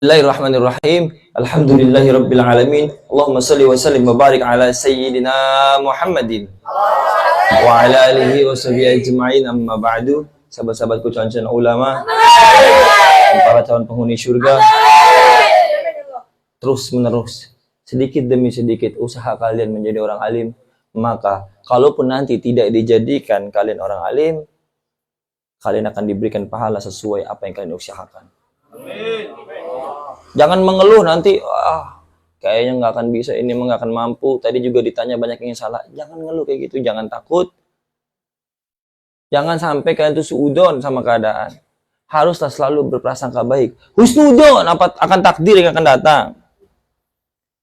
Bismillahirrahmanirrahim. Alhamdulillahirabbil alamin. Allahumma shalli wa sallim wa barik ala sayyidina Muhammadin wa ala alihi wa sahbihi ajma'in, amma ba'du. Sahabat-sahabatku, calon-calon ulama, para calon penghuni surga, terus menerus, sedikit demi sedikit usaha kalian menjadi orang alim. Maka kalaupun nanti tidak dijadikan kalian orang alim, kalian akan diberikan pahala sesuai apa yang kalian usahakan. Amin. Jangan mengeluh nanti, kayaknya nggak akan bisa, ini nggak akan mampu. Tadi juga ditanya banyak yang salah. Jangan ngeluh kayak gitu, jangan takut. Jangan sampai kalian tuh suudon sama keadaan. Haruslah selalu berprasangka baik. Husnudon akan takdir yang akan datang.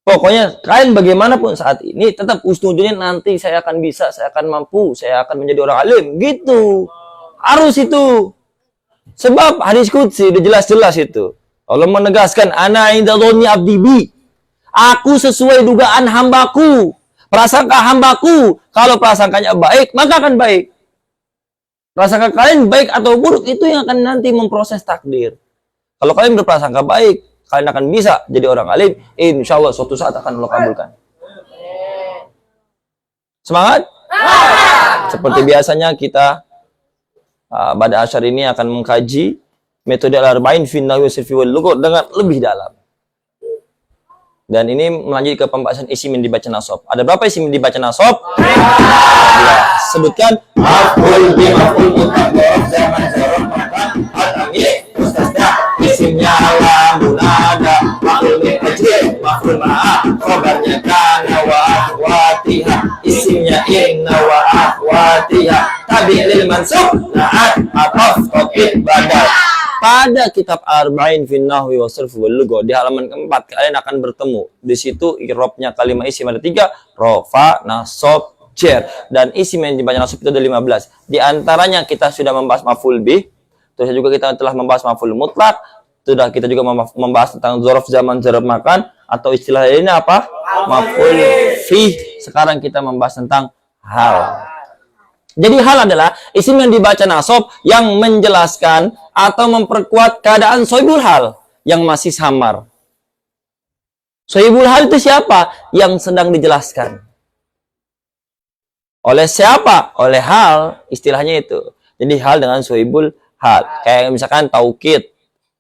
Pokoknya kalian bagaimanapun saat ini, tetap husnudonnya nanti saya akan bisa, saya akan mampu, saya akan menjadi orang alim. Gitu. Harus itu. Sebab hadis qudsi udah jelas-jelas itu. Allah menegaskan, ana inda dhanni abdi bi. Aku sesuai dugaan hambaku. Prasangka hambaku. Kalau prasangkanya baik, maka akan baik. Prasangka kalian baik atau buruk, itu yang akan nanti memproses takdir. Kalau kalian berprasangka baik, kalian akan bisa jadi orang alim. Insya Allah suatu saat akan Allah kabulkan. Semangat? Seperti biasanya kita pada asyar ini akan mengkaji metode al-arba'in fi nahwi wasirfi wal lughat dengan lebih dalam. Dan ini melanjut ke pembahasan isim yang dibaca nasab. Ada berapa isim yang dibaca nasab? Ya, sebutkan maf'ul bi maf'ul mutlaq zaman zarf makan al-amil mustasna isimnya la munada maf'ul bi ajri maf'ul ma'a khabarnya kana wa akhwatiha isimnya inna wa akhwatiha tabi' lil mansub na'at ataf taqid badal. Pada kitab Arba'in fi nahwi wasirf wal lughat di halaman keempat kalian akan bertemu. Di situ i'rabnya kalimat isim ada 3, rafa, nasab, jar. Dan isim yang dibaca nasab itu ada 15. Di antaranya kita sudah membahas maf'ul bih. Terus juga kita telah membahas maf'ul mutlak. Sudah kita juga membahas tentang dzaraf zaman, dzaraf makan, atau istilah lainnya apa? Maf'ul fi. Sekarang kita membahas tentang hal. Jadi hal adalah isim yang dibaca nasab yang menjelaskan atau memperkuat keadaan sohibul hal yang masih samar. Sohibul hal itu siapa? Yang sedang dijelaskan. Oleh siapa? Oleh hal, istilahnya itu. Jadi hal dengan sohibul hal. Kayak misalkan taukid,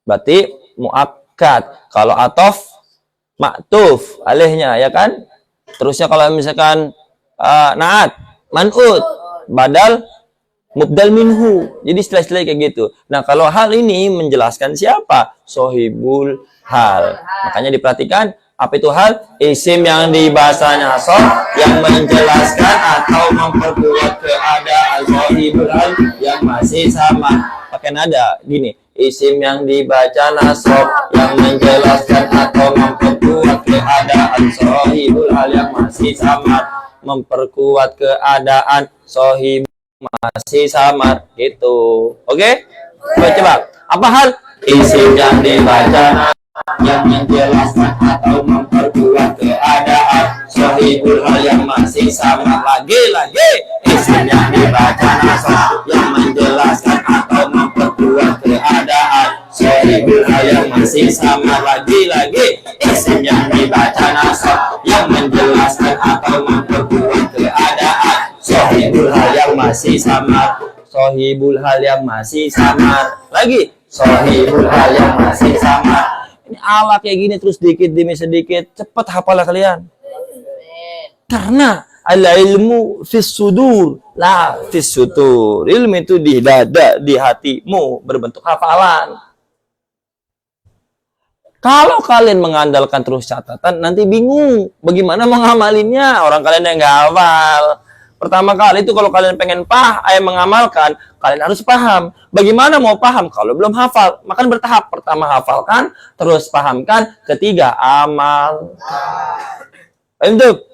berarti muakkad. Kalau atof, ma'tuf, alihnya, ya kan? Terusnya kalau misalkan naat, man'ud, badal mubdal minhu. Jadi istilah-istilah kayak gitu. Nah, kalau hal ini menjelaskan siapa? Sohibul hal. Makanya diperhatikan, apa itu hal? Isim yang di bahasa nasab yang menjelaskan atau memperkuat keadaan sohibul hal yang masih sama. Pakai nada gini. Isim yang dibaca nasab yang menjelaskan atau memperkuat keadaan sohibul hal yang masih sama. Memperkuat keadaan sohib masih samar gitu. Oke? Coba. Apa hal? Isim yang dibaca yang menjelaskan atau memperkuat keadaan sohibul hal yang masih samar. Lagi. Isim yang dibaca nasab yang menjelaskan atau memperkuat keadaan sohibul hal yang masih samar. Lagi. Isim yang dibaca nasab yang menjelaskan atau memperkuat keadaan sohibul hal yang masih samar. Sohibul hal yang masih samar. Lagi. Sohibul hal yang masih samar. Ini ala kayak gini terus sedikit demi sedikit. Cepat hafal kalian. Karena al-ilmu fis sudur, la fis sutur. Ilmu itu di dada, di hatimu, berbentuk hafalan. Kalau kalian mengandalkan terus catatan, nanti bingung bagaimana mengamalinnya. Orang kalian yang nggak hafal. Pertama kali itu kalau kalian pengen mengamalkan, kalian harus paham. Bagaimana mau paham kalau belum hafal? Maka bertahap. Pertama hafalkan, terus pahamkan, ketiga amal. Untuk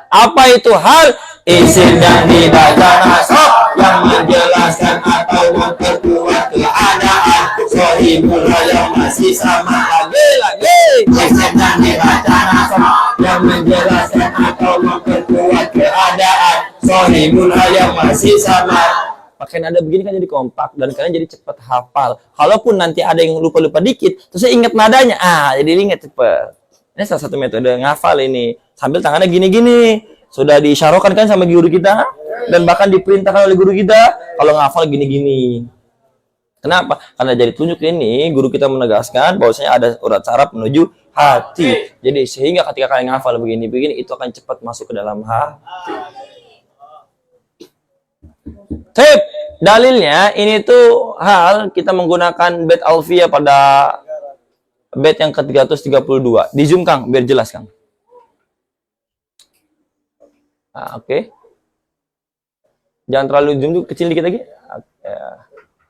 apa itu hal? Isim yang dibaca nasab yang menjelaskan atau memperkuat keadaan sohibul hal yang masih sama. Lagi. Isim yang dibaca nasab yang menjelaskan atau memperkuat keadaan sohibul hal yang masih sama. pakai nada begini kan jadi kompak dan kalian jadi cepat hafal. Kalaupun nanti ada yang lupa-lupa dikit, terus saya ingat nadanya, jadi ingat cepet. Ini salah satu metode ngafal ini. Sambil tangannya gini-gini. Sudah diisyaratkan kan sama guru kita dan bahkan diperintahkan oleh guru kita kalau ngafal gini-gini. Kenapa? Karena dari tunjuk ini guru kita menegaskan bahwasanya ada urat saraf menuju hati. Jadi sehingga ketika kalian ngafal begini-begini itu akan cepat masuk ke dalam hati. Tip, dalilnya ini tuh hal kita menggunakan bait alfiyah pada bait yang ke-332. Di zoom Kang biar jelas Kang. Oke. Jangan terlalu zoom tuh, kecil dikit lagi.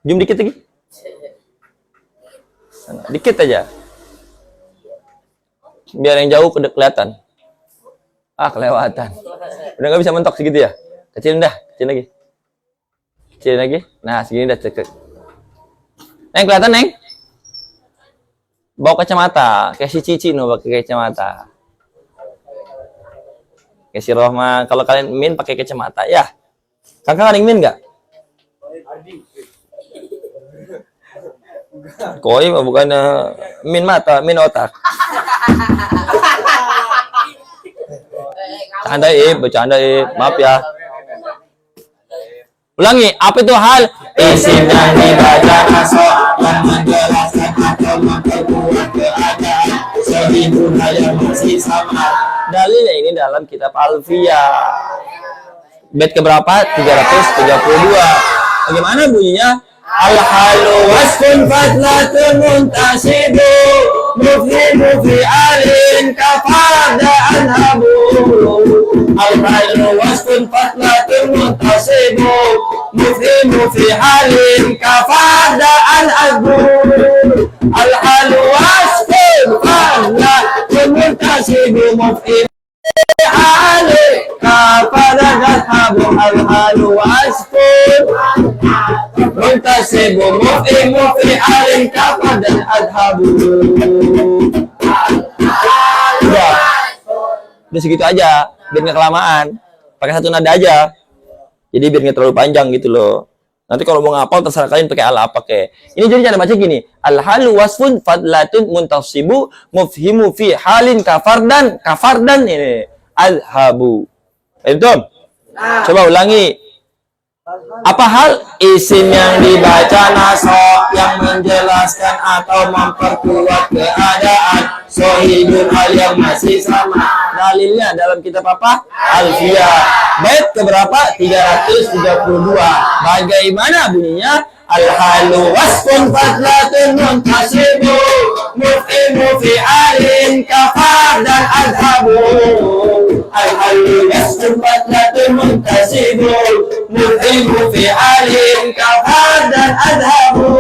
Zoom dikit lagi. Dikit aja. Biar yang jauh kelihatan. Kelewatan. Udah nggak bisa mentok segitu ya? Kecilin dah, kecil lagi. Kecil lagi. Nah, segini dah cek. Neng kelihatan, Neng? Bawa kacamata, kayak si Cici no pakai kacamata. Kayak si Rohman, kalau kalian min pakai kacamata ya. Kakak ada yang min nggak? Koi mah bukan min mata, min otak. Bercanda maaf ya. Ulangi, apa itu hal? Isim yang dibaca masuk yang menjelaskan atau memperkuat keadaan sehingga hal yang masih sama. Dalilnya ini dalam kitab Alfiyah. Bait keberapa? 332. Bagaimana bunyinya? Al-halu wasfun fatlatun muntasibu mufhimu fi alin kafarda anhabu. Al-halu wasfun fatlatun muntasibu mufhimu fi alin kafarda anhabu. Al-halu wasfun fatlatun muntasibu mufhimu fi alin kafarda anhabu. Al-halu wasfun muntasibu muf'imu fi alin kafar dan adhabu. Udah segitu aja, biar nggak kelamaan. Pakai satu nada aja. Jadi biar nggak terlalu panjang gitu loh. Nanti kalau mau ngapal terserah kalian pakai ala apa kayak. Ini jadi cara baca gini. Al-halu wasfun fadlatun muntasibu mufhimu fi halin kafar dan ini adhabu. Itu. Coba ulangi. Apa hal? Isim yang dibaca nasab yang menjelaskan atau memperkuat keadaan sohibun hal yang masih sama. Dalilnya dalam kitab apa? Alfiyah. Bait keberapa? 332. Bagaimana bunyinya? Al-halu wasfun fadlatun muntasibu muf'imu fi alin kafar dan adhabu. Al-halu wasfun fadlatun muntasibu muf'imu fi alin kafar dan adhabu.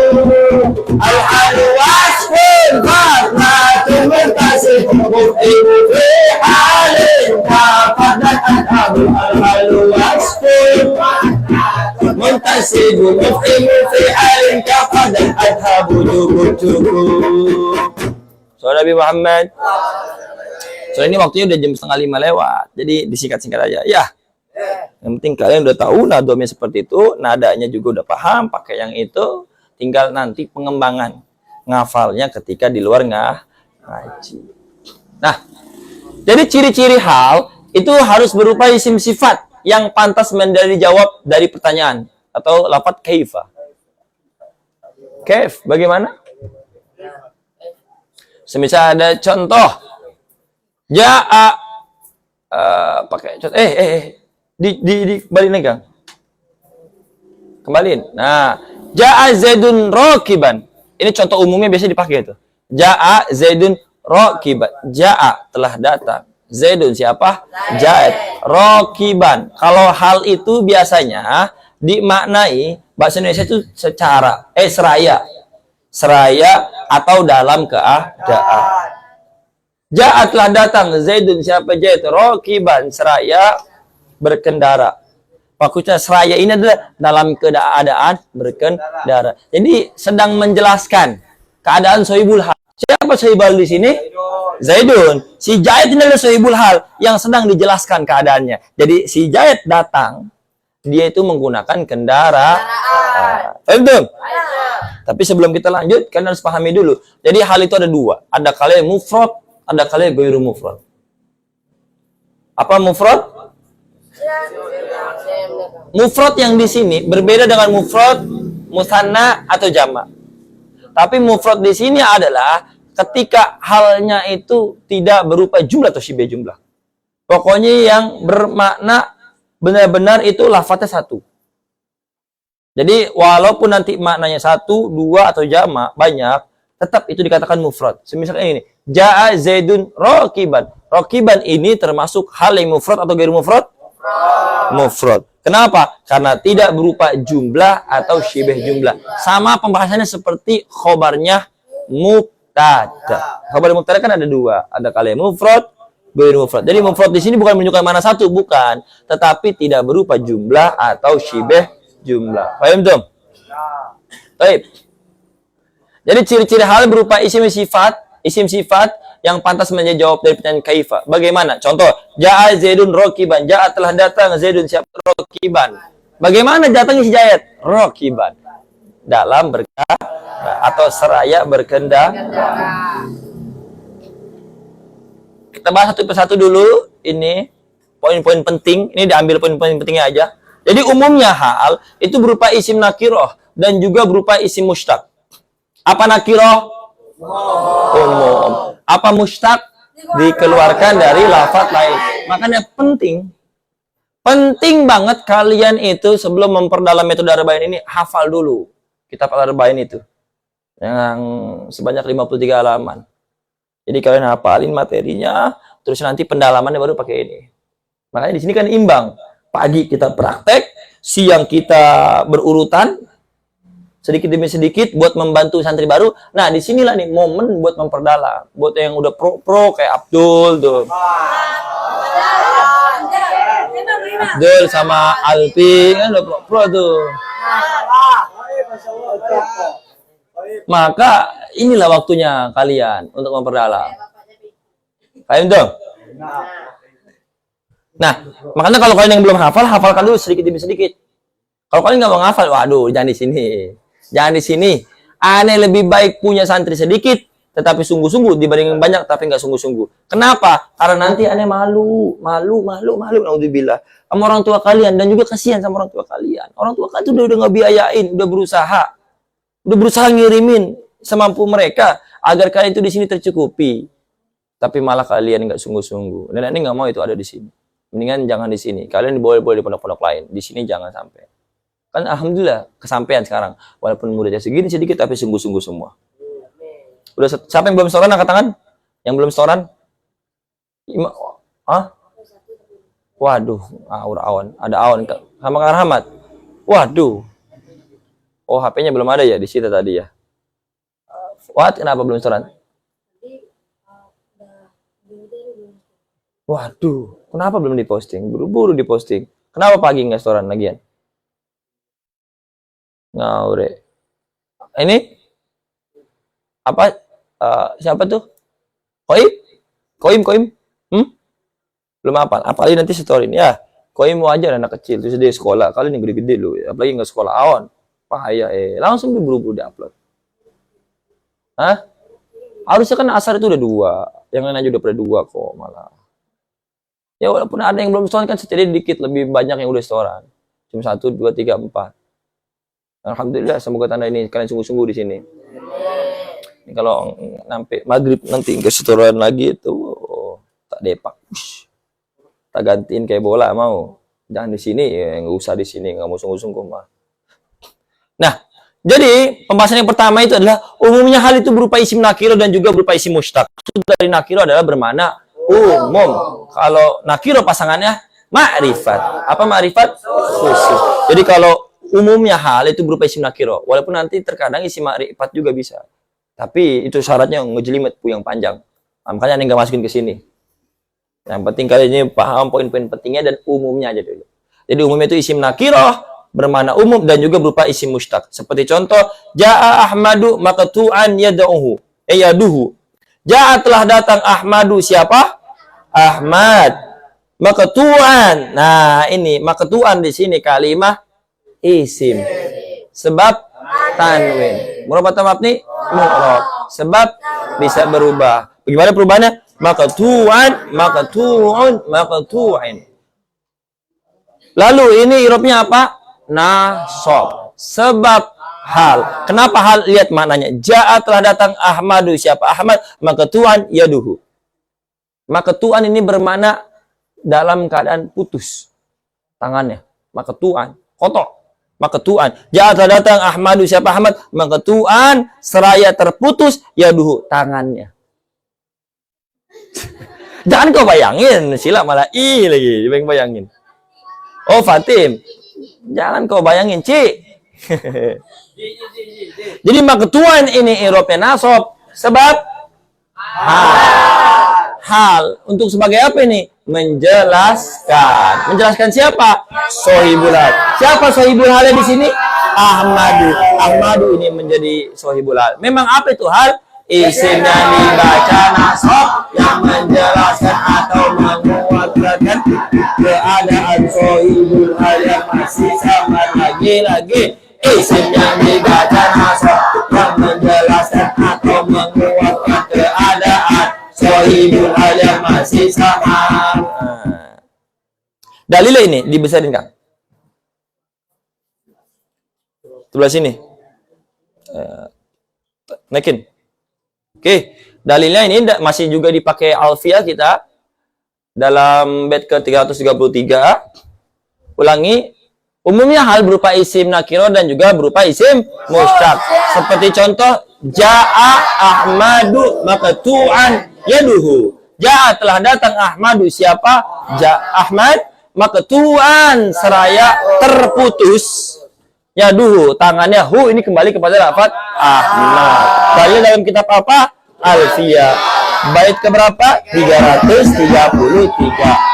Al-halu wasfun fadlatun muntasibu muf'imu fi alin kafar dan adhabu. Al-halu wasfun muntasibu muf'imu fi alin kafar dan adhabu. Cukup. Soal Nabi Muhammad. Soal ini waktunya udah jam 4:30 lewat. Jadi disingkat-singkat aja. Ya. Yang penting kalian udah tahu nadomnya seperti itu, nadanya juga udah paham pakai yang itu, tinggal nanti pengembangan ngafalnya ketika di luar ngaji. Nah, jadi ciri-ciri hal itu harus berupa isim sifat yang pantas menjadi jawab dari pertanyaan atau lafaz kaifa. Kaif, bagaimana? Semisal ada contoh, ja'a, pakai contoh, di kembaliin lagi, Kang. Kembaliin. Nah, ja'a Zaidun rakiban. Ini contoh umumnya biasa dipakai itu. Ja'a Zaidun rakiban. Ja'a telah datang. Zaidun siapa? Zaid. Rakiban. Kalau hal itu biasanya dimaknai bahasa Indonesia itu secara seraya atau dalam keadaan. Ja'a telah datang Zaidun siapa? Zaid. Rakiban seraya berkendara. Maksudnya seraya ini adalah dalam keadaan berkendara. Jadi sedang menjelaskan keadaan sohibul hal. Siapa sohibul di sini? Zaidun. Si Zaid ini adalah sohibul hal yang sedang dijelaskan keadaannya. Jadi si Zaid datang dia itu menggunakan kendaraan. Paham belum? Tapi sebelum kita lanjut, kalian harus pahami dulu. Jadi hal itu ada dua. Ada kalanya mufrad, ada kalanya ghairu mufrad. Apa mufrad? Mufrad yang di sini berbeda dengan mufrad musanna atau jamak. Tapi mufrad di sini adalah ketika halnya itu tidak berupa jumlah atau syibeh jumlah. Pokoknya yang bermakna benar-benar itu lafadznya satu. Jadi walaupun nanti maknanya satu, dua atau jamak banyak, tetap itu dikatakan mufrad. Misalnya ini, Ja'a Zaidun rakiban. Rakiban ini termasuk hal yang mufrad atau ghairu mufrad? Mufrad. Kenapa? Karena tidak berupa jumlah atau syibeh jumlah. Sama pembahasannya seperti khobarnya mubtada. Khobar mubtada kan ada dua, ada kalian mufrad, ghairu mufrad. Jadi mufrad di sini bukan menunjukkan mana satu, bukan, tetapi tidak berupa jumlah atau syibeh jumlah. Paham tuh? Baik. Jadi ciri-ciri hal berupa isim sifat yang pantas menjawab dari pertanyaan kaifa. Bagaimana? Contoh, Ja'a Zaidun rakiban. Ja'a telah datang Zaidun siapa? Rakiban. Bagaimana datangnya si Zaid? Rakiban. Dalam berkendara atau seraya berkendara. Kita bahas satu persatu dulu. Ini poin-poin penting. Ini diambil poin-poin pentingnya aja. Jadi umumnya hal itu berupa isim nakiroh dan juga berupa isim mushtaq. Apa nakiroh? Umum. Apa mushtaq? Dikeluarkan dari lafaz lain. Makanya penting banget kalian itu sebelum memperdalam metode arba'in ini hafal dulu kitab arba'in itu yang sebanyak 53 halaman. Jadi kalian hafalin materinya, terus nanti pendalamannya baru pakai ini. Makanya di sini kan imbang. Pagi kita praktek, siang kita berurutan, sedikit demi sedikit buat membantu santri baru. Nah, disinilah nih momen buat memperdalam. Buat yang udah pro kayak Abdul tuh. Abdul sama Alpi kan udah pro tuh. Maka inilah waktunya kalian untuk memperdalam. Paham tuh? Nah, makanya kalau kalian yang belum hafal, hafalkan dulu sedikit demi sedikit. Kalau kalian nggak mau hafal, waduh, jangan di sini. Jangan di sini. Aneh lebih baik punya santri sedikit, tetapi sungguh-sungguh dibanding banyak tapi nggak sungguh-sungguh. Kenapa? Karena nanti aneh malu. Naudzubillah. Sama orang tua kalian dan juga kasihan sama orang tua kalian. Orang tua kalian udah nggak biayain, udah berusaha ngirimin semampu mereka agar kalian itu di sini tercukupi. Tapi malah kalian nggak sungguh-sungguh. Dan aneh nggak mau itu ada di sini. Mendingan jangan di sini. Kalian boleh di pondok-pondok lain. Di sini jangan sampai. Kan alhamdulillah kesampaian sekarang. Walaupun muridnya segini sedikit tapi sungguh-sungguh semua. Udah siapa yang belum setoran angkat tangan? Yang belum setoran? Waduh, awan. Ada awan sama Kang Rahmat. Waduh. Oh, HP-nya belum ada ya di situ tadi ya. Kenapa belum setoran? Waduh, kenapa belum diposting? Buru-buru diposting. Kenapa pagi nggak setoran lagian? Ngaure. Ini apa? Siapa tuh? Koim? Belum apa? Apalagi nanti storin ya. Koim mau aja anak kecil, terus dia sekolah. Kalian yang gede-gede loh. Apalagi nggak sekolah awan. Bahaya langsung diburu-buru diupload. Hah? Harusnya kan asar itu udah 2. Yang lain aja udah pada 2 kok malah. Ya walaupun ada yang belum setoran kan setidaknya dikit lebih banyak yang udah setoran. Cuma 1, 2, 3, 4. Alhamdulillah semoga tanda ini kalian sungguh-sungguh di sini. Ini kalau sampai maghrib nanti nggak setoran lagi itu tak depak. Tak gantiin kayak bola mau. Jangan di sini ya nggak usah di sini nggak mau sungguh-sungguh mah. Nah, jadi pembahasan yang pertama itu adalah umumnya hal itu berupa isim nakiro dan juga berupa isim mushtaq. Maksud dari nakiro adalah bermakna umum. Kalau nakiro pasangannya ma'rifat. Apa ma'rifat? Khusus. Jadi kalau umumnya hal itu berupa isim nakiro, walaupun nanti terkadang isim ma'rifat juga bisa. Tapi itu syaratnya ngejelimet yang panjang. Nah, makanya nggak masukin ke sini. Yang penting kalian ini paham poin-poin pentingnya dan umumnya aja dulu. Jadi umumnya itu isim nakiro bermakna umum dan juga berupa isim mushtaq. Seperti contoh, Ja'a Ahmadu maqtu'an yaduhu. Yaduhu. Ja'a telah datang Ahmadu siapa? Ahmad. Maqtu'an. Nah, ini maqtu'an di sini kalimah isim. Sebab tanwin. Murabata mabni mu'rab. Sebab bisa berubah. Bagaimana perubahannya? Maqtu'an, maqtu'un, maqtu'in. Lalu ini i'rabnya apa? Nasab. Sebab hal. Kenapa hal? Lihat maknanya. Ja'a telah datang Ahmadu. Siapa Ahmad? Maqtu'an yaduhu. Maqtu'an ini bermakna dalam keadaan putus tangannya. Maqtu'an, kotor. Maqtu'an. Ja'a telah datang Ahmadu. Siapa Ahmad? Maqtu'an seraya terputus yaduhu, tangannya. Jangan kau bayangin, sila malah i lagi, bayangin. Oh Fatim, jangan kau bayangin, Ci. Jadi maqtu'an ini i'rabnya nasab sebab hal. Untuk sebagai apa ini? Menjelaskan. Menjelaskan siapa? Sohibul hal. Siapa sohibul halnya di sini? Ahmadu. Ahmadu ini menjadi sohibul hal. Memang apa itu hal? Isimnya dibaca nasab yang menjelaskan atau menguatkan keadaan sohibul hal yang masih sama. Lagi-lagi isim yang dibaca nasab yang menjelaskan atau menguatkan keadaan sohibul hal yang masih sama. Dalilnya ini dibesarin Kang. Sebelah sini. Naikin. Oke, dalilnya ini masih juga dipakai alfiah kita dalam bait ke-333. Ulangi, umumnya hal berupa isim nakiro dan juga berupa isim mustaq. Seperti contoh, Ja'a Ahmadu maqtu'an yaduhu. Ja'a telah datang Ahmadu. Siapa? Ahmad maqtu'an seraya terputus yaduhu, tangannya. Hu ini kembali kepada lafaz Ahmad. Dalil dalam kitab apa? Alfiyah. Bait keberapa? 333.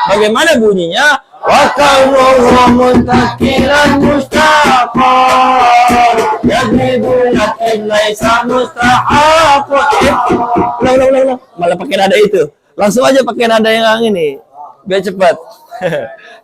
Bagaimana bunyinya? Wa kaunuhu muntakilan mustaqan yadribu lakin laisa mustahaqan. Ulang. Malah pakai nada itu. Langsung aja pakai nada yang ini. Biar cepat.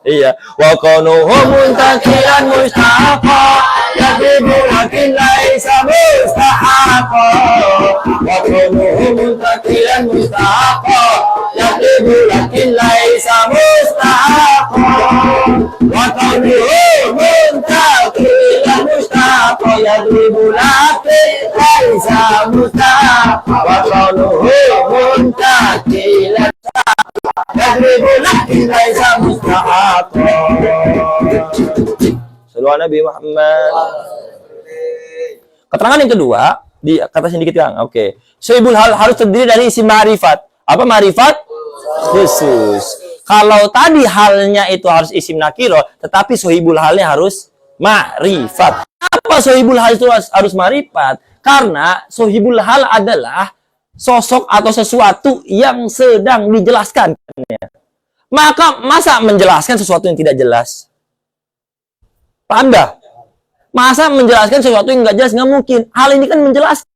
Iya. Wa kaunuhu muntakilan mustaqan yadribu lakin laisa mustahaqan. Wa kaunuhu muntakilan mustaqan yadribu lakin laisa mustahaqan. Wa kaunuhu muntakilan mustaqan yadribu lakin laisa mustahaqan. Wa kaunuhu muntakilan yadribu lakin laisa mustahaqan. Sallallahu Nabi Muhammad. Keterangan yang kedua di kata sedikit Kang. Oke. Sohibul hal harus terdiri dari isim ma'rifat. Apa ma'rifat? Khusus. Kalau tadi halnya itu harus isim nakiro, tetapi sohibul halnya harus ma'rifat. Apa sohibul hal itu harus ma'rifat? Karena sohibul hal adalah sosok atau sesuatu yang sedang dijelaskan. Maka masa menjelaskan sesuatu yang tidak jelas? Paham dah? Masa menjelaskan sesuatu yang nggak jelas? Nggak mungkin. Hal ini kan menjelaskan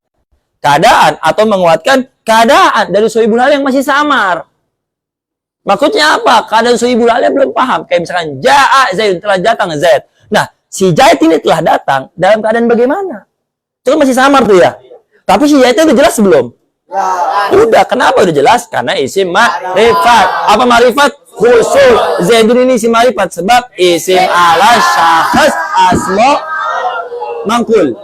keadaan atau menguatkan keadaan dari sohibul hal yang masih samar. Maksudnya apa? Keadaan sohibul halnya belum paham. Kayak misalkan Ja'a Zaid, telah datang Zaid. Nah, si Zaid ini telah datang dalam keadaan bagaimana? Itu kan masih samar tuh ya. Tapi si Zaid itu udah jelas belum? Udah. Kenapa udah jelas? Karena isim ma'rifat. Apa ma'rifat? Khusus. Zaidun ini isim ma'rifat sebab isim ala syakhs asma mangkul.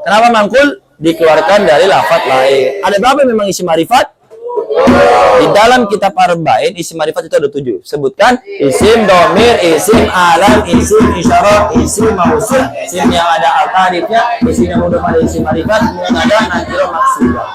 Kenapa mangkul? Dikeluarkan dari lafaz lain. Ada berapa memang isim ma'rifat? Di dalam kitab Arba'in isim ma'rifat itu ada 7. Sebutkan isim domir, isim alam, isim isyarah, isim mausul, isim yang ada al-tarifnya, isim yang udah pada isim ma'rifat, kemudian ada nakirah maksudnya.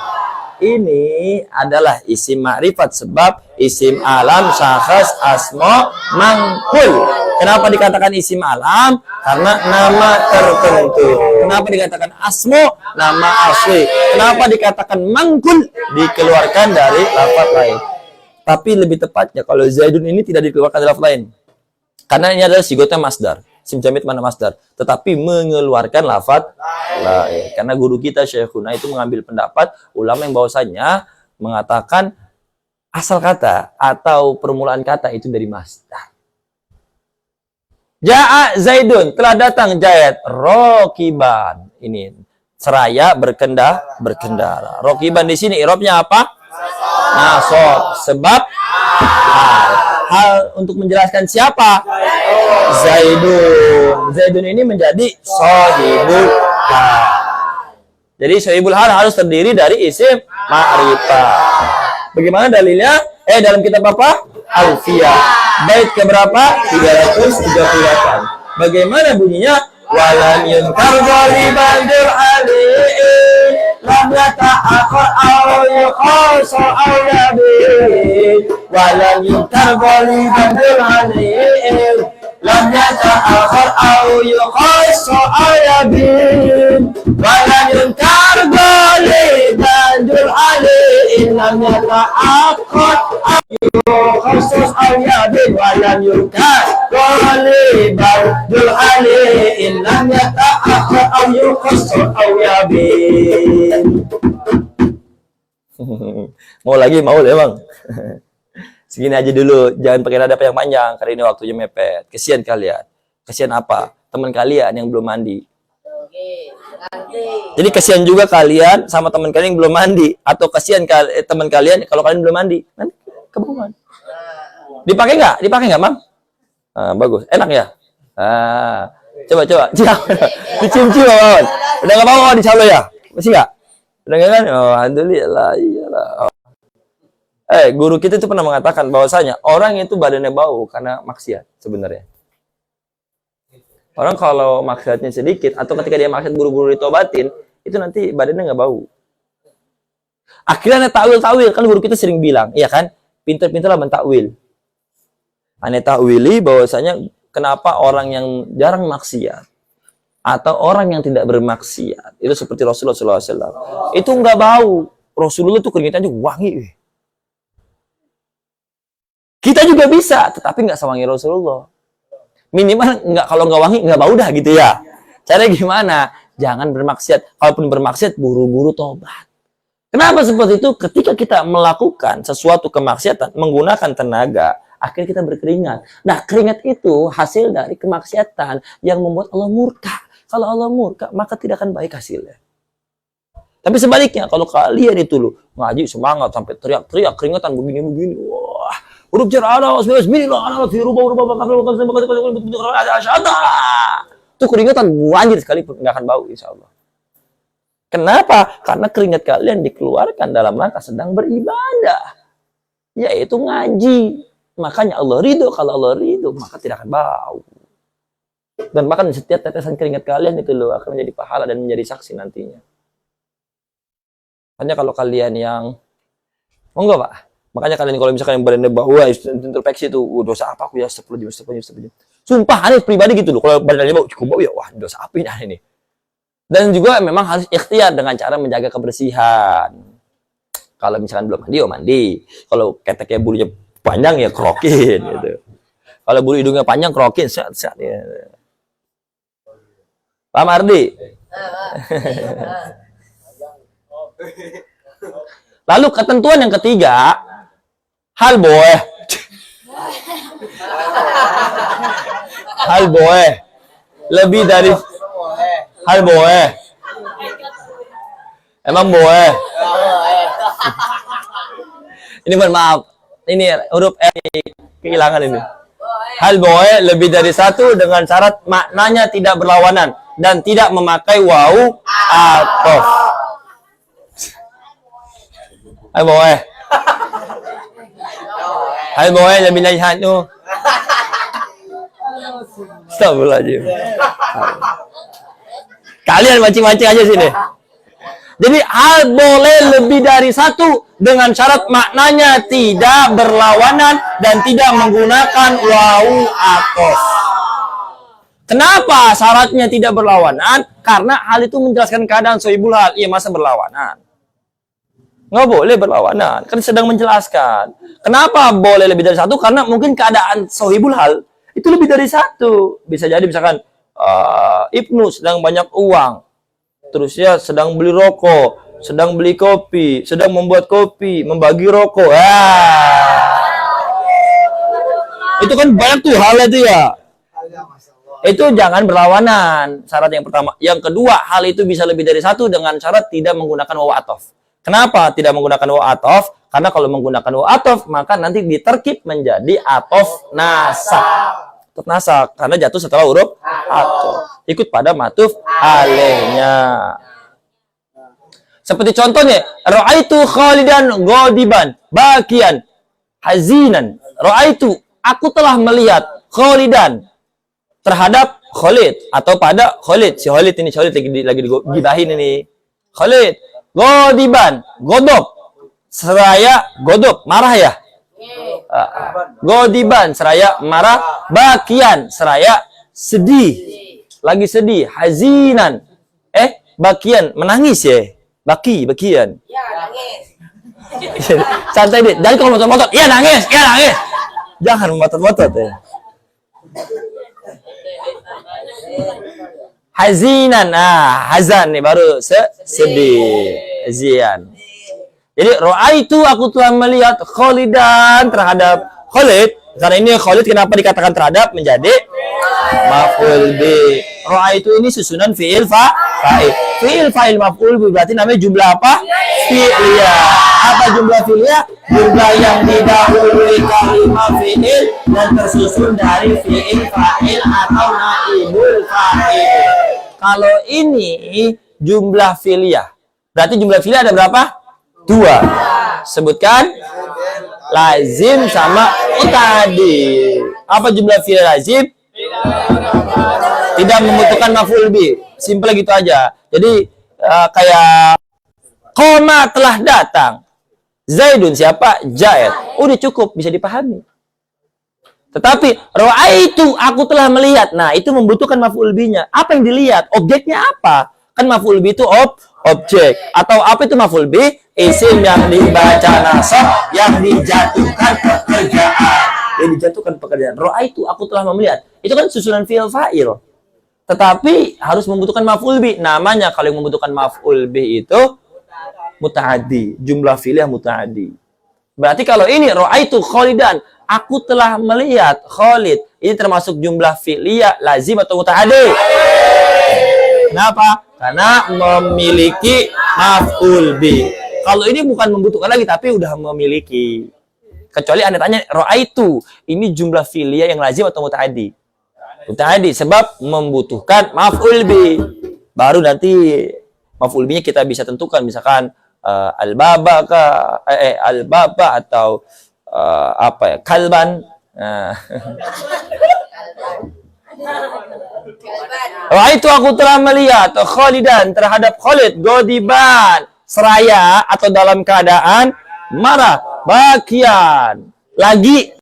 Ini adalah isim ma'rifat sebab isim alam, syakhs, asma, mangkul. Kenapa dikatakan isim alam? Karena nama tertentu. Kenapa dikatakan asma? Nama asli. Kenapa dikatakan mangkul? Dikeluarkan dari lafaz lain. Tapi lebih tepatnya kalau Zaidun ini tidak dikeluarkan dari lafaz lain. Karena ini adalah sigotnya masdar. Isim jamid mana masdar, tetapi mengeluarkan lafaz lain. Karena guru kita Syekhuna itu mengambil pendapat ulama yang bahwasanya mengatakan asal kata atau permulaan kata itu dari masdar. Ja'a Zaidun, telah datang Zaid. Rokiban, ini seraya berkendara. Rokiban di sini i'rabnya apa? Nasab. Sebab hal untuk menjelaskan siapa? Zaidun. Zaidun ini menjadi shahibul hal. Jadi shahibul hal harus terdiri dari isim ma'rifah. Bagaimana dalilnya? Dalam kitab apa? Alfiyah. Bait keberapa? 338. Bagaimana bunyinya? Walan yunkar ghaliban bil ali'in lam yata'akhir aw yuqasa aw yabin. Walan yunkar ghaliban bil ali'in lam yata'akhir aw yuqasa aw yabin. Walan yunkar ghaliban bil ali'in lam yata'akhir khusus al-yabin walam yurkan ghaliban dul aliin lam yata'akhir aw yuqassar aw yabin. Mau lagi mau ya bang. Segini aja dulu, jangan pakai nada yang panjang karena ini waktunya mepet. Kesian kalian. Kesian apa? Teman kalian yang belum mandi. Jadi kesian juga kalian sama teman kalian yang belum mandi, atau kesian teman kalian kalau kalian belum mandi. Nanti kebungan. Dipakai nggak, Mam? Bagus, enak ya. Coba. Dicium-cium, Mam. Udah nggak mau dicalo ya? Masih nggak? Udah nggak kan? Oh, alhamdulillah, iyalah. Guru kita itu pernah mengatakan bahwasanya orang itu badannya bau karena maksiat sebenarnya. Orang kalau maksiatnya sedikit atau ketika dia maksiat buru-buru ditobatin, itu nanti badannya nggak bau. Akhirnya takwil, kan guru kita sering bilang, iya kan? Pinter-pinterlah mentakwil. Aneh takwili bahwasanya kenapa orang yang jarang maksiat atau orang yang tidak bermaksiat itu seperti Rasulullah SAW itu nggak bau. Rasulullah itu keringetannya wangi. Kita juga bisa, tetapi nggak sewangi Rasulullah. Minimal nggak, kalau nggak wangi nggak bau dah gitu ya. Caranya gimana? Jangan bermaksiat. Kalaupun bermaksiat buru-buru tobat. Kenapa seperti itu? Ketika kita melakukan sesuatu kemaksiatan menggunakan tenaga, akhirnya kita berkeringat. Nah, keringat itu hasil dari kemaksiatan yang membuat Allah murka. Kalau Allah murka, maka tidak akan baik hasilnya. Tapi sebaliknya, kalau kalian itu loh ngaji semangat sampai teriak-teriak keringetan begini-begini, wah, huruf jar Allah, bismillah, itu keringetan banjir sekalipun nggak akan bau insya Allah. Kenapa? Karena keringat kalian dikeluarkan dalam rangka sedang beribadah, yaitu ngaji. Makanya Allah ridho. Kalau Allah ridho, maka tidak akan bau. Dan bahkan setiap tetesan keringat kalian itu loh akan menjadi pahala dan menjadi saksi nantinya. Makanya kalau kalian yang enggak Pak, makanya kalian kalau misalkan badannya bau, introspeksi itu, dosa apa aku ya, 10 jam. Sumpah aneh pribadi gitu loh, kalau badannya bau cukup bau ya, wah dosa apa ini. Dan juga memang harus ikhtiar dengan cara menjaga kebersihan. Kalau misalkan belum mandi, mandi. Kalau keteknya bulunya panjang ya kerokin gitu. Kalau bulu hidungnya panjang kerokin, set ya. Pak Mardi. Lalu ketentuan yang ketiga, hal boleh lebih dari hal boleh. Emang boleh. Ini mohon maaf. Ini huruf E kehilangan ini. Hal boleh lebih dari satu dengan syarat maknanya tidak berlawanan dan tidak memakai wawu atof. Hal boleh. Hal boleh lebih dari satu. Astagfirullahaladzim. Kalian mancing-mancing aja sini. Jadi hal boleh lebih dari satu dengan syarat maknanya tidak berlawanan dan tidak menggunakan wawu atof. Kenapa syaratnya tidak berlawanan? Karena hal itu menjelaskan keadaan sohibul hal. Iya, masa berlawanan? Nggak boleh berlawanan. Kan sedang menjelaskan. Kenapa boleh lebih dari satu? Karena mungkin keadaan sohibul hal itu lebih dari satu. Bisa jadi misalkan Ibnu sedang banyak uang. Terus ya sedang beli rokok, sedang beli kopi, sedang membuat kopi, membagi rokok. Itu kan banyak tuh hal itu ya. Itu jangan berlawanan. Syarat yang pertama. Yang kedua, hal itu bisa lebih dari satu dengan syarat tidak menggunakan wawu atof. Kenapa tidak menggunakan wawu atof? Karena kalau menggunakan wawu atof, maka nanti diterkib menjadi atof nasak. Atof nasak. Karena jatuh setelah huruf atof. Ikut pada matuf alaihnya. Seperti contohnya, ra'aitu Khalidan ghadiban, bakian, hazinan. Ra'aitu, aku telah melihat Khalidan terhadap Khalid atau pada Khalid. Si Khalid ini lagi digibahin ini. Khalid ghadiban, godop. Seraya godop, marah ya? Ghadiban, seraya marah, bakian, seraya sedih. Lagi sedih, hazinan. Bakian, menangis ya? Bakian. Ya, nangis. Santai deh. Jadi kalau motot-motot, iya nangis. Jangan motot-motot ya. Hazinan, hazan nih baru sedih. Hazian. Jadi itu aku telah melihat Khalidan terhadap Khalid. Karena ini Khalid kenapa dikatakan terhadap menjadi maf'ul bi. Itu ini susunan fi'il fa'il. Fi'il fa'il maf'ul bi berarti namanya jumlah apa? Fi'liyah. Apa jumlah fi'liyah? Jumlah yang didahului kalimat fi'il dan tersusun dari fi'il fa'il atau naibul fa'il. Kalau ini jumlah fi'liyah. Berarti jumlah fi'liyah ada berapa? 2. Sebutkan lazim sama muta'addi. Apa jumlah fi'il lazim? Tidak membutuhkan maf'ul bi. Simple gitu aja. Jadi kayak koma telah datang. Zaidun siapa? Jaid. Udah cukup, bisa dipahami. Tetapi ra'aitu aku telah melihat. Nah, itu membutuhkan maf'ul bi-nya. Apa yang dilihat? Objeknya apa? Kan maf'ul bi itu objek. Atau apa itu maf'ul bi? Isim yang dibaca nasab, yang dijatuhkan pekerjaan. Yang dijatuhkan pekerjaan. Ra'aitu aku telah melihat. Itu kan susunan fi'il fa'il. Tetapi harus membutuhkan maf'ul bi. Namanya kalau yang membutuhkan maf'ul bi itu muta'addi. Jumlah fi'liyah muta'addi. Berarti kalau ini ra'aitu Khalidan, aku telah melihat Khalid. Ini termasuk jumlah fi'liyah lazim atau muta'addi. Kenapa? Karena memiliki maf'ul bi. Kalau ini bukan membutuhkan lagi tapi udah memiliki. Kecuali Anda tanya ra'aitu, ini jumlah fi'liyah yang lazim atau muta'addi? Muta'addi sebab membutuhkan maf'ul bi. Baru nanti maf'ul bi-nya kita bisa tentukan misalkan al-baba al-baba atau apa ya? Kalban. Itu aku telah melihat Khalidan terhadap Khalid ghadiban, seraya atau dalam keadaan marah, bakian. Lagi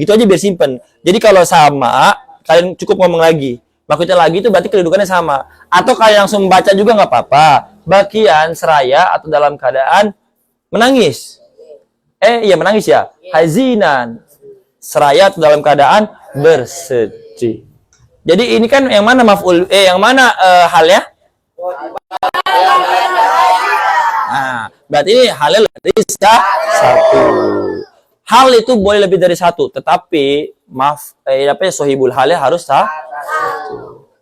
gitu aja biar simpen. Jadi kalau sama kalian cukup ngomong lagi. Maksudnya lagi itu berarti kedudukannya sama. Atau kalian langsung baca juga nggak apa-apa. Bakian, seraya, atau dalam keadaan menangis. Iya menangis ya. Hazinan. Seraya atau dalam keadaan bersedih. Jadi ini kan yang mana maf'ul? Yang mana halnya? Nah, berarti ini halnya lebih dari satu. Hal itu boleh lebih dari satu, tetapi sohibul halnya harus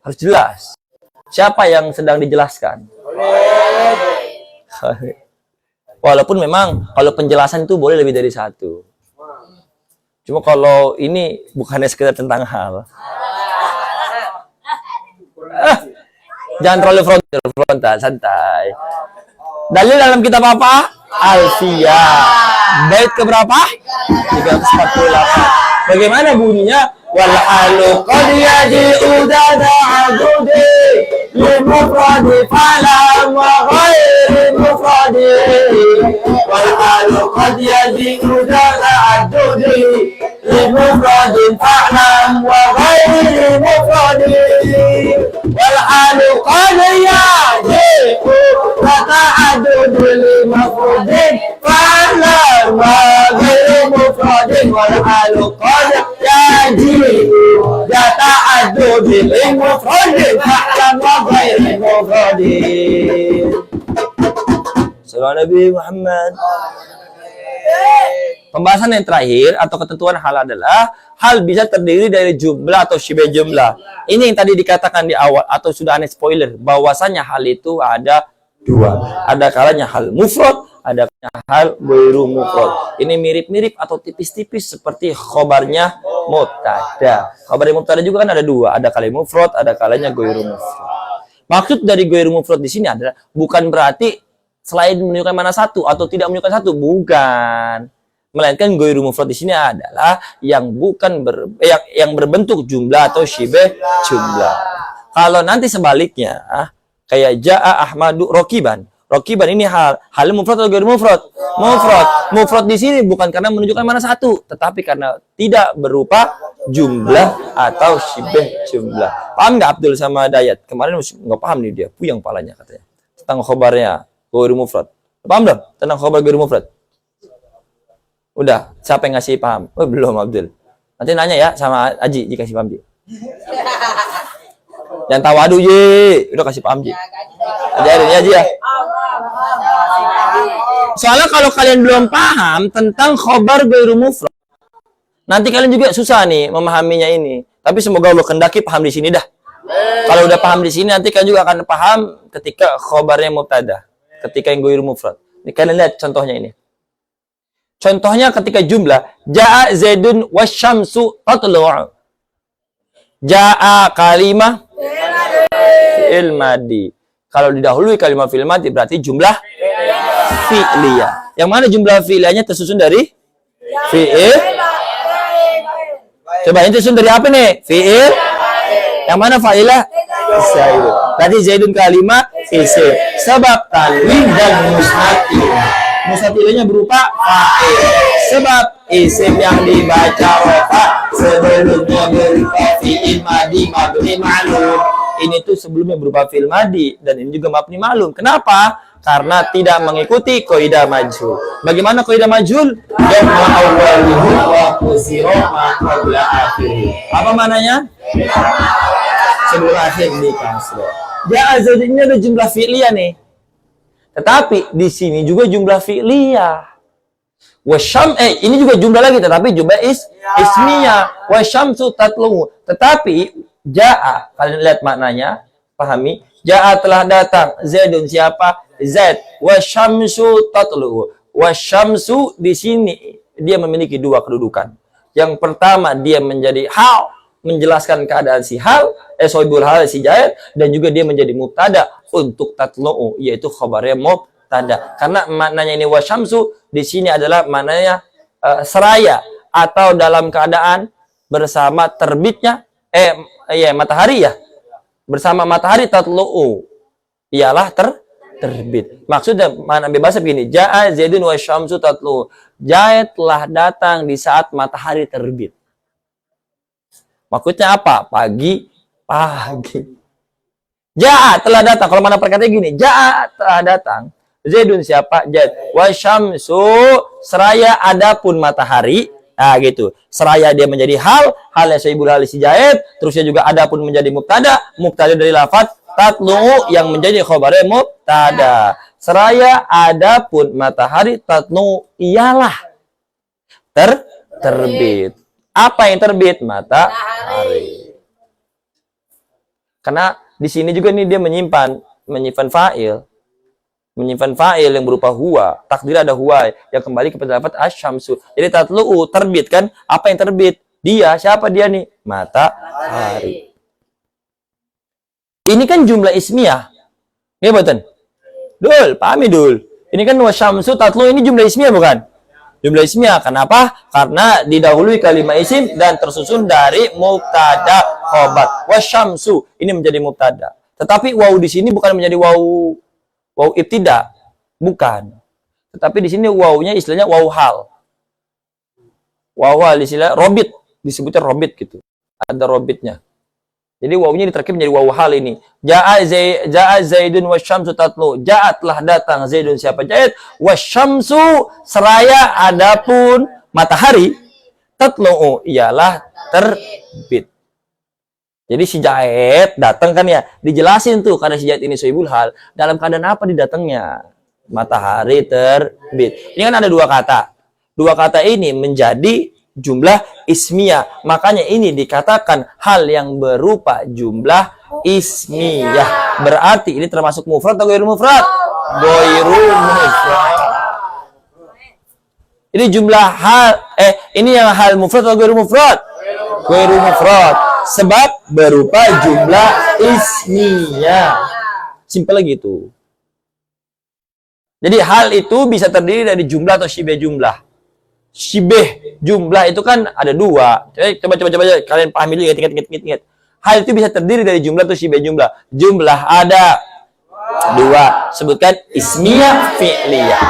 harus jelas. Siapa yang sedang dijelaskan? Walaupun memang kalau penjelasan itu boleh lebih dari satu. Cuma kalau ini bukannya sekedar tentang hal. Jangan terlalu frontal, santai. Dalil dalam kitab apa? Alfiyah. Bait keberapa? 348. Bagaimana bunyinya? Wal halu qad yaji'u dada'adudi li mufradi falam wa ghairi mufradi. Wal halu qad yaji'u dada'adudi li mufradi falam wa ghairi mufradi. Wal halu qad yaji'u dada'adudi li mufradi falam wa ghairi mufradi. Wal halu qad يتعدد للمفرد فعلا وغير مفرد. صلى على النبي محمد. Pembahasan yang terakhir atau ketentuan hal adalah hal bisa terdiri dari jumlah atau syibeh jumlah. Ini yang tadi dikatakan di awal atau sudah aneh spoiler bahwasanya hal itu ada dua. Ada kalanya hal mufrad, ada kalanya hal ghairu mufrad. Ini mirip-mirip atau tipis-tipis seperti khobarnya mubtada. Khobarnya mubtada juga kan ada dua, ada kalanya mufrad, ada kalanya ghairu mufrad. Maksud dari ghairu mufrad di sini adalah bukan berarti selain menunjukkan mana satu atau tidak menunjukkan satu, bukan. Melainkan ghairu mufrad di sini adalah yang bukan yang berbentuk jumlah atau syibeh jumlah. Kalau nanti sebaliknya kayak jaa Ahmadu rokiban. Rokiban ini hal mufrad atau ghairu mufrad? Mufrad. Mufrad di sini bukan karena menunjukkan mana satu, tetapi karena tidak berupa jumlah atau syibeh jumlah. Paham nggak Abdul sama Dayat? Kemarin nggak paham nih dia, puyeng palanya katanya. Tentang khobarnya ghairu mufrad. Paham belum? Tentang khobar ghairu mufrad? Udah, siapa yang ngasih paham? Oh, belum Abdul. Nanti nanya ya sama Aji jika kasih paham Ji. Jangan tawadu Ji. Udah kasih paham Ji. Ajarin ya Ji ya. Soalnya kalau kalian belum paham tentang khobar ghairu mufrad, nanti kalian juga susah nih memahaminya ini. Tapi semoga Allah kendaki paham di sini dah. Kalau udah paham di sini nanti kalian juga akan paham ketika khobarnya mubtada, ketika yang ghairu mufrad. Ini kalian lihat contohnya ini. Contohnya ketika jumlah jaa Zaidun wasyamsu tatlu'u. Jaa kalimah fi'il madi. Kalau didahului kalimat fi'il madi berarti jumlah fi'liyah. Yang mana jumlah fi'liyahnya tersusun dari fi'il. Coba ini tersusun dari apa nih? Fi'il. Yang mana fa'ilah? Zaidun. Berarti Zaidun kalimah isim. Sebab tanwin dan mustatir. Mustatirnya berupa fa'il. Sebab isim yang dibaca wafa sebelumnya berupa fi'il madi mabni ma'lum. Ini tuh sebelumnya berupa fi'il madi dan ini juga mabni ma'lum. Kenapa? Karena tidak mengikuti kaidah majhul. Bagaimana kaidah majhul? Jam'u awwalihi wa qusira ma qabla akhirih. Apa mananya? Sebelum akhir di kasrah. Ja'a Zaidun ini ada jumlah fi'liyah nih. Tetapi di sini juga jumlah fi'liyah. Ini juga jumlah lagi, tetapi jumlah ismiyah. Wasyamsu tatlu'u. Tetapi ja'a, kalian lihat maknanya, pahami. Ja'a telah datang. Zaidun siapa? Zaid. Wasyamsu tatlu'u. Wasyamsu di sini dia memiliki dua kedudukan. Yang pertama dia menjadi hal, menjelaskan keadaan si hal, sohibul hal si Zaid, dan juga dia menjadi mubtada untuk tatlu'u, yaitu khabarnya mubtada. Karena maknanya ini wasyamsu di sini adalah maknanya seraya atau dalam keadaan bersama terbitnya matahari ya. Bersama matahari tatlu'u ialah terbit. Maksudnya makna bebas begini, jaa Zaidun wasyamsu tatlu'u. Zaid telah datang di saat matahari terbit. Maksudnya apa? Pagi. Ja'a telah datang. Kalau mana perkataannya gini, Ja'a telah datang. Zaidun siapa? Zaid. Wasyamsu seraya adapun matahari. Nah gitu. Seraya dia menjadi hal yang sohibul hal si Zaid. Terusnya juga adapun menjadi mubtada. Mubtada dari lafaz tatlu'u yang menjadi khabarnya mubtada. Seraya adapun matahari tatlu'u ialah terbit. Apa yang terbit? Matahari. Karena di sini juga nih dia menyimpan fa'il. Menyimpan fa'il yang berupa huwa. Takdir ada huwa yang kembali kepada lafaz asyamsu. Jadi tatlu'u terbit kan? Apa yang terbit? Dia. Siapa dia nih? Matahari. Ini kan jumlah ismiyah. Ya betul. Dul, pahami dul. Ini kan wasyamsu tatlu'u, ini jumlah ismiyah bukan? Jumlah ismiyah. Kenapa? Karena didahului kalimat isim dan tersusun dari mubtada khobar. Wasyamsu ini menjadi mubtada. Tetapi waw di sini bukan menjadi waw ibtida, bukan. Tetapi di sini wawnya istilahnya waw hal. Waw hal istilah robit, disebutnya robit gitu. Ada robitnya. Jadi wawnya diterkib menjadi waw hal ini. Ja'a Zaidun wasyamsu tatlu. Ja'a telah datang Zaidun siapa? Zaid. Wasyamsu seraya adapun matahari tatlu ialah terbit. Jadi si Zaid datang kan ya, dijelasin tuh karena si Zaid ini sohibul hal. Dalam keadaan apa didatangnya? Matahari terbit. Ini kan ada dua kata. dua kata ini menjadi jumlah ismiyah. Makanya ini dikatakan hal yang berupa jumlah ismiyah. Berarti ini termasuk mufrad atau ghairu mufrad? Ghairu mufrad. Ini jumlah hal, ini yang hal mufrad atau ghairu mufrad? Ghairu mufrad. Sebab berupa jumlah ismiyah. Simpel gitu. Jadi hal itu bisa terdiri dari jumlah atau syibeh jumlah. Syibeh jumlah itu kan ada dua. Coba kalian pahami dulu ya, ingat. Hal itu bisa terdiri dari jumlah atau syibeh jumlah. Jumlah ada dua. Sebutkan ismiyah, fi'liyah.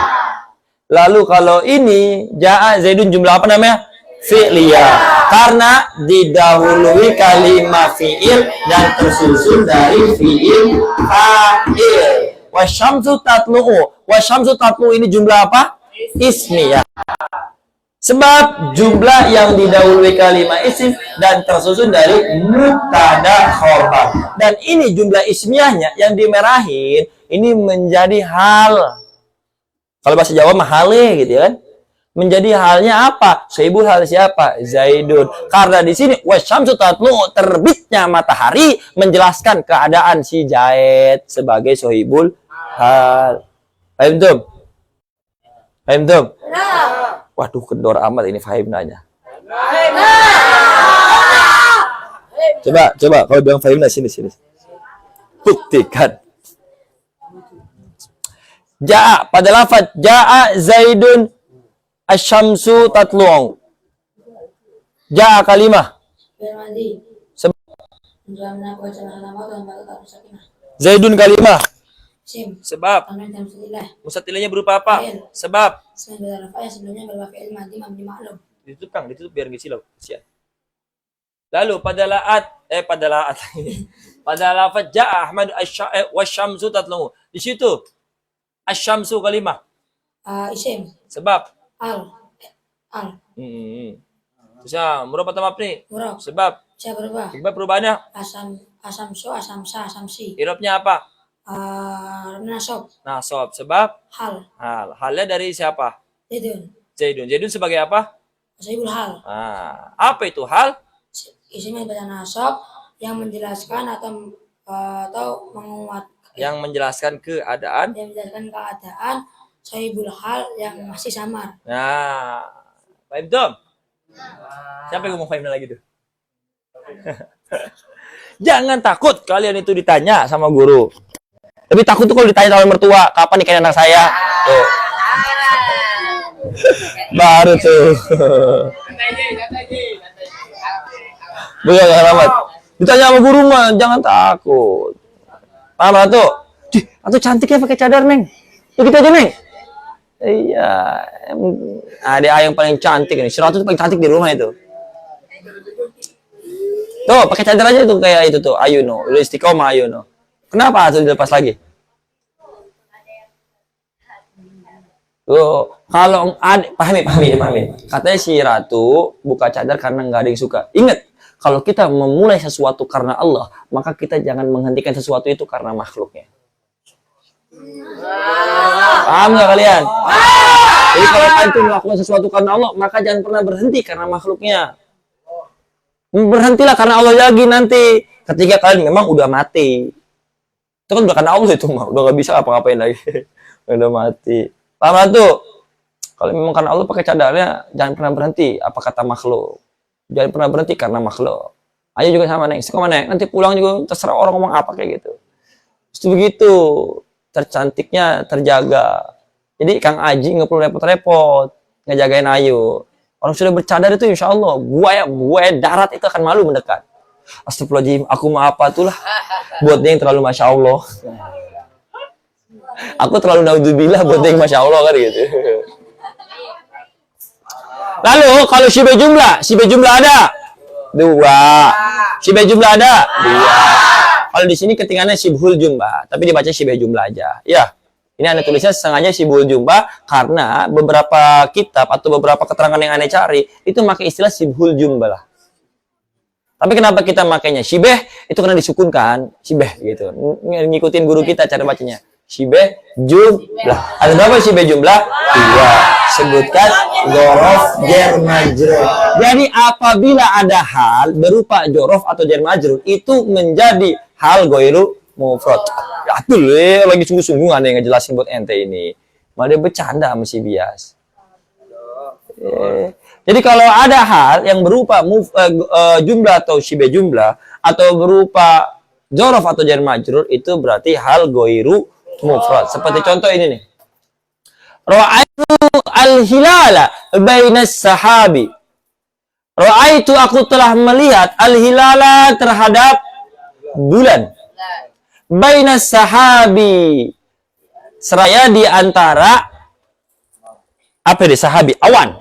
Lalu kalau ini ja'a Zaidun jumlah apa namanya? Fi'liyah. Karena didahului kalimat fi'il dan tersusun dari fi'il fa'il. Wasyamsu tatlu'u. Wasyamsu tatlu'u ini jumlah apa? Ismiyah. Sebab jumlah yang didahului kalimat isim dan tersusun dari mubtada khobar. Dan ini jumlah ismiyahnya yang dimerahin ini menjadi hal. Kalau bahasa Jawa mahale gitu ya kan. Menjadi halnya apa? Sohibul hal siapa? Zaidun. Karena di sini wasyamsu tatlu'u, terbitnya matahari menjelaskan keadaan si Zaid sebagai sohibul hal. Paham tuh? Paham tuh? Waduh, kendor amat ini Fahim nanya. Coba kalau bilang Fahim sini. Buktikan. Ja'a pada lafaz ja'a Zaidun asyamsu tatlu'u. Ja'a kalimah. Zaidun kalimah. Sebab mustatilahnya berupa apa? Sebab ditutup Kang, ditutup biar nggak silau. Lalu pada lafaz ja'a Ahmad wasyamsu tatlu'u. Di situ asyamsu kalimah. Isim. Sebab Al. Terus ya, murab atau mabni? Murab. Sebab Saya berubah. Sebab perubahannya Asamsu, asamsa, asamsi. Irobnya apa? Nasob. Nasob. Sebab Hal. Halnya dari siapa? Zaidun sebagai apa? Sohibul hal. Apa itu hal? Isim yang pada nasob yang menjelaskan atau menguat. Yang menjelaskan keadaan. Sohibul hal yang masih samar. Nah, paham Tom? Siapa yang ngomong paham lagi tuh? Jangan takut kalian itu ditanya sama guru. Tapi takut tuh kalau ditanya sama mertua, kapan nikahin anak saya? Tuh. Baru tuh. Betul amat. Ditanya sama guru mah jangan takut. Paham tuh? Atau cantiknya pakai cadar, Neng. Tuh kita aja, Neng. Iya. Ada yang paling cantik nih. 100 paling cantik di rumah itu. Tuh, pakai cadar aja tuh kayak itu tuh. Ayuno. Udah istiqomah Ayuno. Kenapa tuh dilepas lagi? Tuh, kalau pahami. Katanya si Ratu buka cadar karena nggak ada yang suka. Ingat, kalau kita memulai sesuatu karena Allah, maka kita jangan menghentikan sesuatu itu karena makhluknya. Paham nggak kalian? Jadi kalau kalian melakukan sesuatu karena Allah, maka jangan pernah berhenti karena makhluknya. Berhentilah karena Allah lagi nanti. Ketika kalian memang udah mati. Itu kan udah karena Allah itu mah. Udah nggak bisa apa-ngapain lagi. Udah mati. Paham tuh? Kalau memang karena Allah pakai cadarnya, jangan pernah berhenti. Apa kata makhluk? Jangan pernah berhenti karena makhluk. Ayo juga sama Neng. Kemana Neng? Nanti pulang juga terserah orang ngomong apa kayak gitu. Terus begitu. Tercantiknya terjaga. Jadi Kang Aji nggak perlu repot-repot ngejagain Ayu. Orang sudah bercadar itu insya Allah buaya darat itu akan malu mendekat. Astagfirullahaladzim, aku mau apa itulah buat dia yang terlalu masya Allah. Aku terlalu naudzubillah buat dia yang masya Allah kan gitu. Lalu kalau syibeh jumlah ada 2. Syibeh jumlah ada 2. Kalau di sini ketinggalannya syibhul jumlah, tapi dibaca syibeh jumlah aja. Ya. Ini Anda tulisnya sengaja syibhul jumlah karena beberapa kitab atau beberapa keterangan yang Anda cari itu pakai istilah syibhul jumlah. Tapi kenapa kita makainya syibeh? Itu karena disukunkan syibeh gitu. Ngikutin guru kita cara bacanya. syibeh jumlah. Ada berapa syibeh jumlah? 2. Sebutkan dzaraf jar majrur. Jadi apabila ada hal berupa dzaraf atau jar majrur itu menjadi hal ghairu mufrad. Aduh, lagi sungguh-sungguh aneh ngejelasin buat ente ini. Malah dia bercanda sama si Bias. Jadi kalau ada hal yang berupa jumlah atau syibeh jumlah atau berupa dzaraf atau jar majrur itu berarti hal ghairu mufrad. Seperti contoh ini nih. Ra'aitu al-hilala bainas sahabi. Ra'aitu aku telah melihat al-hilala terhadap bulan. Bainas sahabi. Seraya di antara apa di sahabi? Awan.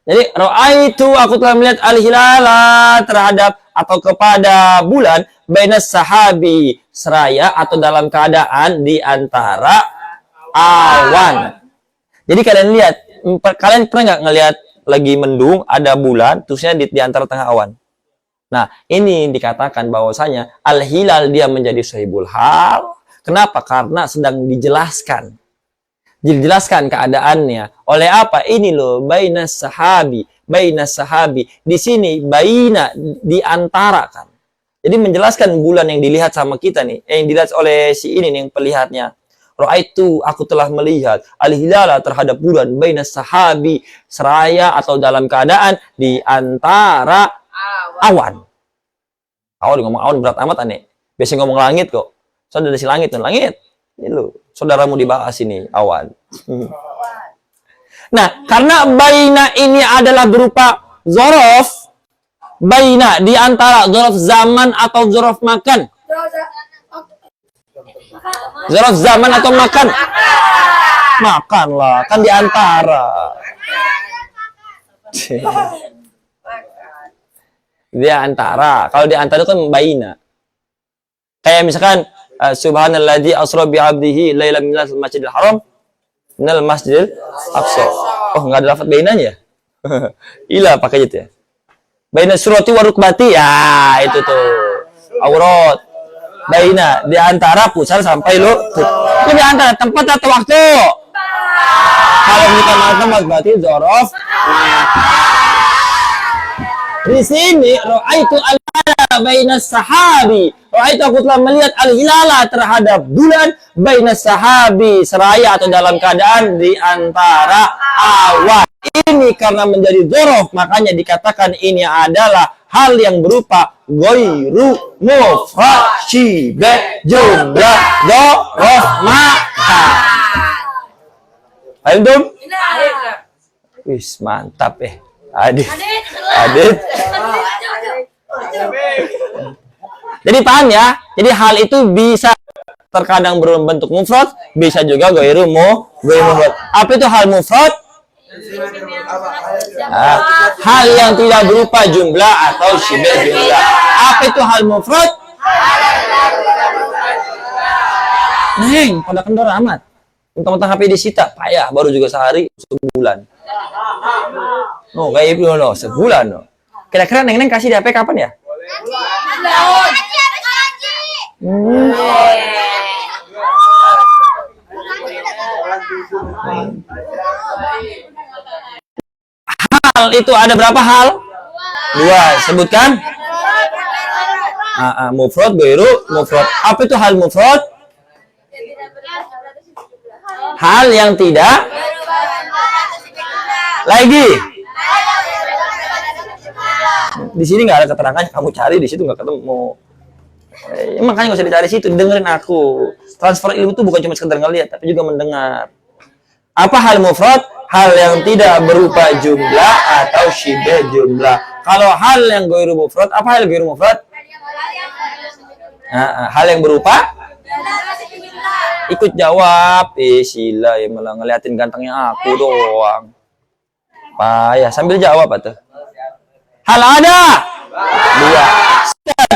Jadi ra'aitu aku telah melihat al-hilala terhadap atau kepada bulan bainas sahabi seraya atau dalam keadaan di antara awan. Jadi kalian lihat, kalian pernah nggak ngelihat lagi mendung ada bulan terusnya di antara tengah awan. Nah, ini dikatakan bahwasanya al-hilal dia menjadi sahibul hal. Kenapa? Karena sedang dijelaskan. Dijelaskan keadaannya. Oleh apa? Ini loh, bainas sahabi. Bainas sahabi. Di sini, baina, di antara kan. Jadi menjelaskan bulan yang dilihat sama kita nih. Yang dilihat oleh si ini nih, yang pelihatnya. Ra'aitu, aku telah melihat. Al-hilala terhadap bulan. Bainas sahabi. Seraya atau dalam keadaan di antara awan. Awan ngomong awan berat amat aneh. Biasanya ngomong langit kok. Soalnya dari si langit kan. Langit. Ini loh. Saudaramu dibahas ini, awan. Nah, karena baina ini adalah berupa dzaraf, baina di antara dzaraf zaman atau dzaraf makan. Dzaraf zaman atau makan? Makan lah, kan di antara. Di antara. Kalau di antara itu kan baina. Kayak misalkan subhanalladzi asra bi 'abdihi lailan minal masjidil haram minal masjidil aqsa. Oh, enggak ada lafaz bainanya. Ila pakai itu ya. Baina surati wa rukbati. Ya, itu tuh. Aurat. Baina di antara pusar sampai lutut. Itu di antara tempat atau waktu. Kalau kita tempat berarti dzaraf. Di sini ra'aitu al-hilala bainas sahabi. Ra'aitu aku telah melihat al-hilala terhadap bulan bainas sahabi seraya atau dalam keadaan di antara awan. Ini karena menjadi dzaraf makanya dikatakan ini adalah hal yang berupa ghairu mufrad syibeh jumlah dzaraf makan. Paham dong? Wis mantap Adit. Jadi paham ya? Jadi hal itu bisa terkadang berbentuk mufrad, bisa juga ghairu mufrad. Apa itu hal mufrad? Hal yang tidak berupa jumlah atau syibeh jumlah. Apa itu hal mufrad? Neng, pada kendor amat. Mentang-mentang HP disita, payah baru juga sehari sebulan. No, kayak itu loh, sebulan loh. Kira-kira Neng kasih DP kapan ya? Hal itu ada berapa hal? 2. Sebutkan. Mufrad, ghairu mufrad. Apa itu hal mufrad? Hal yang tidak lagi. Di sini nggak ada keterangan, kamu cari di situ nggak ketemu. Makanya nggak usah dicari situ, dengerin aku. Transfer ilmu itu bukan cuma sekedar ngelihat, tapi juga mendengar. Apa hal mufrad? Hal yang tidak berupa jumlah atau syibeh jumlah. Kalau hal yang ghairu mufrad, apa hal ghairu mufrad? Hal yang berupa ikut jawab. Sila ya malah ngeliatin gantengnya aku doang. Payah sambil jawab atau hal ada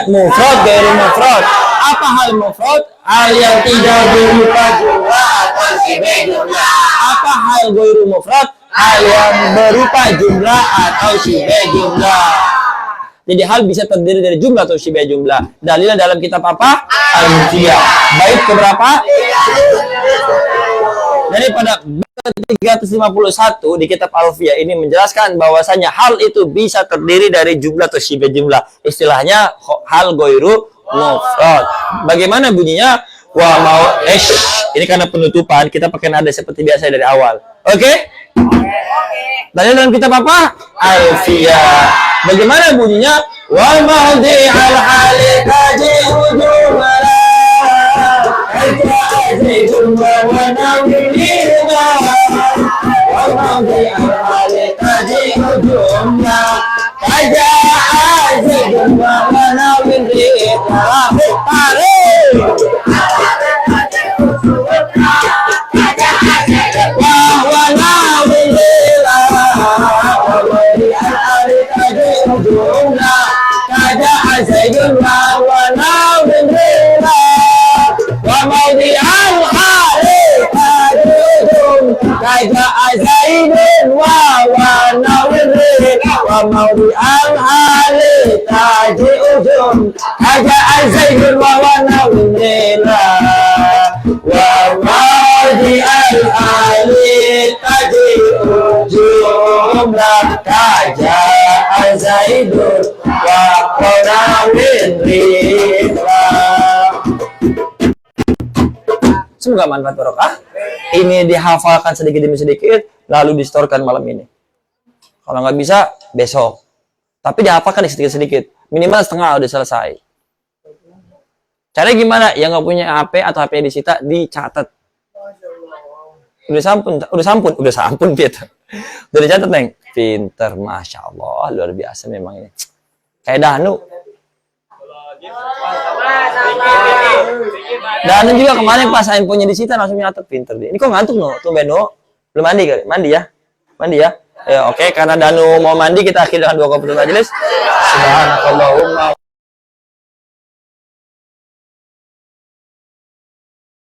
2. Mufrad ghairu mufrad. Apa hal mufrad? Hal yang tidak berupa jumlah atau syibeh jumlah. Apa hal ghairu mufrad? Hal yang berupa jumlah atau syibeh jumlah. Jadi hal bisa terdiri dari jumlah atau syibeh jumlah. Dalilnya dalam kitab apa? Alfiyah. Bait keberapa? Jadi pada bait 351 di kitab Alfiyah ini menjelaskan bahwasanya hal itu bisa terdiri dari jumlah atau syibah jumlah. Istilahnya hal goiru mufrad. Bagaimana bunyinya? Wa mau ini karena penutupan kita pakai nada seperti biasa dari awal. Oke? Tadi dalam kitab apa? Alfiyah. Bagaimana bunyinya? Wa mawdi al-hali kaji ujumala ajazidun wa nawilina wa mawdi al-hali kaji ujumala ajazidun wa nawilina Semoga manfaat barokah. Ini dihafalkan sedikit demi sedikit, lalu distorkan malam ini. Kalau nggak bisa, besok. Tapi dihafalkan sedikit-sedikit. Minimal setengah udah selesai. Caranya gimana? Yang nggak punya HP atau HP disita, dicatat. Udah sampun, Peter. Udah dicatat, Neng. Pinter, Masya Allah. Luar biasa memang ini. Kayak Danu. Dan juga kemarin pas handphonenya disita langsung nyatet, pinter dia. Ini kok ngantuk no? Tuh Beno. Belum mandi kali? Mandi ya? Ya, oke. Karena Danu mau mandi, kita akhiri dengan 2 majelis. Subhanakallahumma